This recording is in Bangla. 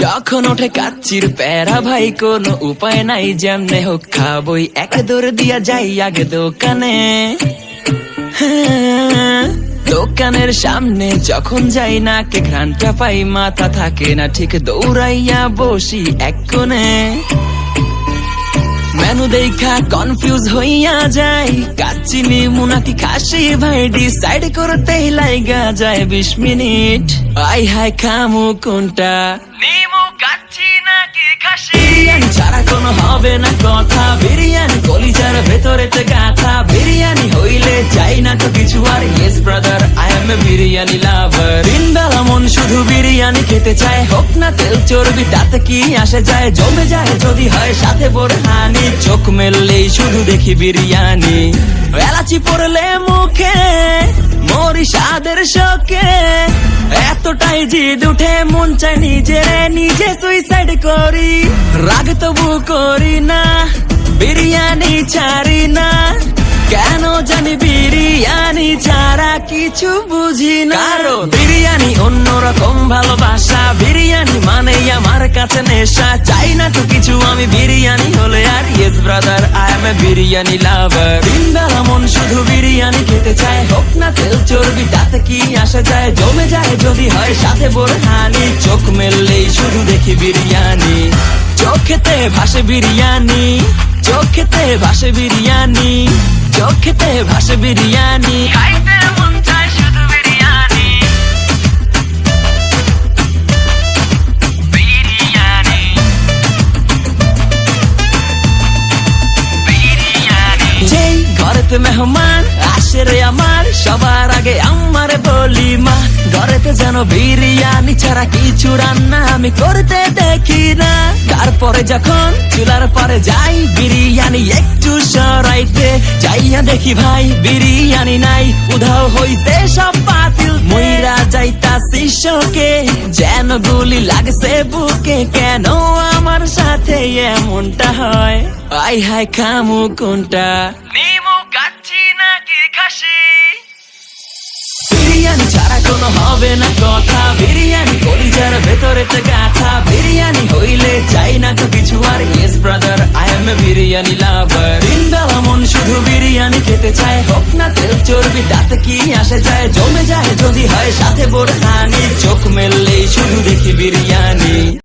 যখন ওঠে কাচ্চির প্যারা ভাই কোনো উপায় নাই, যেমনে হোক খাবই, এক দৌড় দিয়া যাই আগে দোকানে। দোকানের সামনে যখন যাই না কে ঘ্রাণটা পাই, মাথা থাকে না ঠিক, দৌড়াইয়া বসি এক কোণে। মেনু দেখা কনফিউজ হইয়া যায়, কাচ্চি নিমু নাকি খাসি ভাই ডিসাইড করতেই লাইগা যায় 20 মিনিট। আই হাই খামু কোনটা, নিমু কাচ্চি নাকি খাসি? বিরিয়ানি ছাড়া কোনো হবে না কথা, বিরিয়ানি কলিজার ভেতরেতে গাথা। বিরিয়ানি হইলে চাই না তো কিছু আর, yes brother I M A biryani লাভার। দিন বেলা মন শুধু বিরিয়ানি খেতে চায়, হোক না তেল চর্বি তাতে কি আসে যায়, জমে যায় যদি হয় সাথে বোরহানি। চোখ মেললেই শুধু দেখি বিরিয়ানি, এলাচি পড়লে মুখে মরি স্বাদের শোকে। এতটাই জিদ উঠে মন চাই নিজে সুইসাইড করি, রাগ তবু করি না, বিরিয়ানি ছাড়ি না। কেন জানি বিরিয়ানি ছাড়া কিছু বুঝি না, কারণ বিরিয়ানি অন্যরকম ভালোবাসা। বিরিয়ানি মানে আমার কাছে নেশা, চাই না তো কিছু আমি বিরিয়ানি হলে আর, yes brother I M A biryani লাভার। দিন বেলা মন শুধু বিরিয়ানি খেতে চায়, হোক না তেল চর্বি তাতে কি আসে যায়, জমে যায় যদি হয় সাথে বোরহানি। চোখ মেললেই শুধু দেখি বিরিয়ানি, চোখেতে ভাসে বিরিয়ানি, চোখেতে ভাসে বিরিয়ানি, চোখেতে ভাসে বিরিয়ানি। খাইতে মন চায় শুধু বিরিয়ানি, বিরিয়ানি, বিরিয়ানি। যেই ঘরেতে মেহমান আসে রে আমার, সবার আগে আমারে বলি মা, ঘরেতে যেন বিরিয়ানি ছাড়া কিছু রান্না আমি করতে দেখি না। তারপরে যখন চুলার পরে যাই বিরিয়ানি একটু সরাইতে, যাইয়া দেখি ভাই বিরিয়ানি নাই, উধাও হইছে সব পাতিল। মইরা যাইতাছি শোকে, যেন গুলি লাগছে বুকে, কেন আমার সাথে এমনটা হয়? আই হাই খামু কোনটা, নিমু কাচ্চি নাকি খাসি? বিরিয়ানি ছাড়া কোনো হবে না কথা, বিরিয়ানি কলিজার ভেতরেতে গাথা। বিরিয়ানি হইলে চাই না তো কিছু আর, yes brother I M A biryani লাভার। দিন বেলা মন শুধু বিরিয়ানি খেতে চায়, হোক না তেল চর্বি তাতে কি আসে যায়, জমে যায় যদি হয় সাথে বোরহানি। চোখ মেললেই শুধু দেখি বিরিয়ানি।